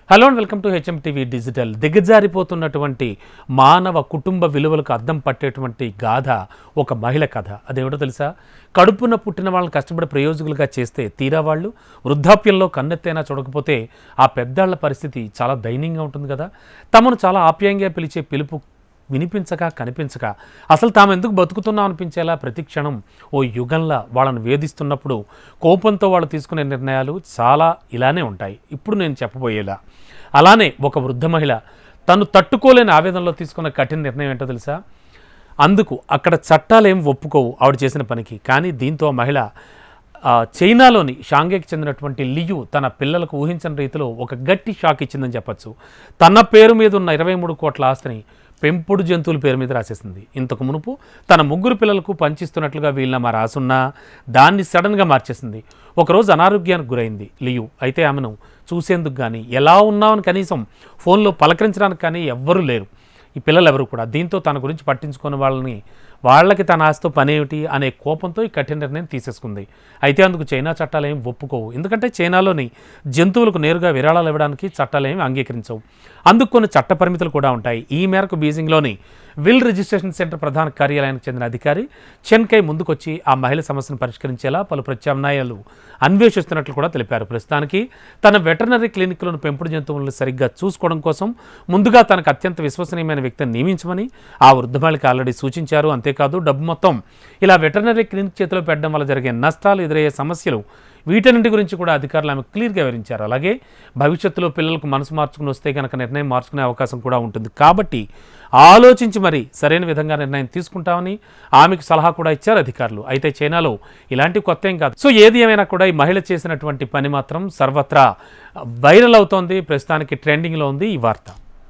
Hello and welcome to HM TV digital. దిగజారిపోతున్నటువంటి మానవ కుటుంబ విలువలకు అద్దం పట్టేటువంటి గాథ ఒక మహిళ కథ. అదేమిటో తెలుసా? కడుపున పుట్టిన వాళ్ళని కష్టపడి ప్రయోజకులుగా చేస్తే తీరా వాళ్ళు వృద్ధాప్యంలో కన్నెత్తైనా చూడకపోతే ఆ పెద్దాళ్ల పరిస్థితి చాలా దయనీయంగా ఉంటుంది కదా. తమను చాలా ఆప్యాయంగా పిలిచే పిలుపు వినిపించక కనిపించక అసలు తాము ఎందుకు బతుకుతున్నాం అనిపించేలా ప్రతి క్షణం ఓ యుగంలా వాళ్ళని వేధిస్తున్నప్పుడు కోపంతో వాళ్ళు తీసుకునే నిర్ణయాలు చాలా ఇలానే ఉంటాయి. ఇప్పుడు నేను చెప్పబోయేలా అలానే ఒక వృద్ధ మహిళ తను తట్టుకోలేని ఆవేదనలో తీసుకున్న కఠిన నిర్ణయం ఏంటో తెలుసా? అందుకు అక్కడ చట్టాలు ఏం ఒప్పుకోవు ఆవిడ చేసిన పనికి. కానీ దీంతో ఆ మహిళ చైనాలోని షాంఘైకి చెందినటువంటి లియు తన పిల్లలకు ఊహించని రీతిలో ఒక గట్టి షాక్ ఇచ్చిందని చెప్పచ్చు. తన పేరు మీద ఉన్న 23 కోట్ల ఆస్తిని పెంపుడు జంతువుల పేరు మీద రాసేసింది. ఇంతకు మునుపు తన 3 పిల్లలకు పంచిస్తున్నట్లుగా వీళ్ళ రాసున్నా దాన్ని సడన్గా మార్చేసింది. ఒకరోజు అనారోగ్యానికి గురైంది లియు. అయితే ఆమెను చూసేందుకు కానీ ఎలా ఉన్నామని కనీసం ఫోన్లో పలకరించడానికి కానీ ఎవ్వరూ లేరు, ఈ పిల్లలు ఎవరు కూడా. దీంతో తన గురించి పట్టించుకునే వాళ్ళకి తన ఆస్తితో పనేమిటి అనే కోపంతో ఈ కఠిన నిర్ణయం తీసేసుకుంది. అయితే అందుకు చైనా చట్టాలు ఏమి ఒప్పుకోవు. ఎందుకంటే చైనాలోని జంతువులకు నేరుగా విరాళాలు ఇవ్వడానికి చట్టాలు ఏమి అంగీకరించవు. అందుకు కొన్ని చట్ట పరిమితులు కూడా ఉంటాయి. ఈ మేరకు బీజింగ్లోని విల్ రిజిస్ట్రేషన్ సెంటర్ ప్రధాన కార్యాలయానికి చెందిన అధికారి చెన్కై ముందుకొచ్చి ఆ మహిళ సమస్యను పరిష్కరించేలా పలు ప్రత్యామ్నాయాలు అన్వేషిస్తున్నట్లు కూడా తెలిపారు. ప్రస్తుతానికి తన వెటర్నరీ క్లినిక్లను పెంపుడు జంతువులను సరిగ్గా చూసుకోవడం కోసం ముందుగా తనకు అత్యంత విశ్వసనీయమైన వ్యక్తిని నియమించమని ఆ వృద్ధ మహిళకి ఆల్రెడీ సూచించారు. అంతేకాదు డబ్బు మొత్తం ఇలా వెటర్నరీ క్లినిక్ చేతిలో పెట్టడం వల్ల జరిగే నష్టాలు, ఎదురయ్యే సమస్యలు, వీటన్నింటి గురించి కూడా అధికారులు ఆమె క్లియర్గా వివరించారు. అలాగే భవిష్యత్తులో పిల్లలకు మనసు మార్చుకుని వస్తే కనుక నిర్ణయం మార్చుకునే అవకాశం కూడా ఉంటుంది. కాబట్టి ఆలోచించి మరి సరైన విధంగా నిర్ణయం తీసుకుంటామని ఆమెకు సలహా కూడా ఇచ్చారు అధికారులు. అయితే చైనాలో ఇలాంటి కొత్త ఏం కాదు. సో ఏది ఏమైనా కూడా ఈ మహిళ చేసినటువంటి పని మాత్రం సర్వత్రా వైరల్ అవుతోంది. ప్రస్తుతానికి ట్రెండింగ్లో ఉంది ఈ వార్త.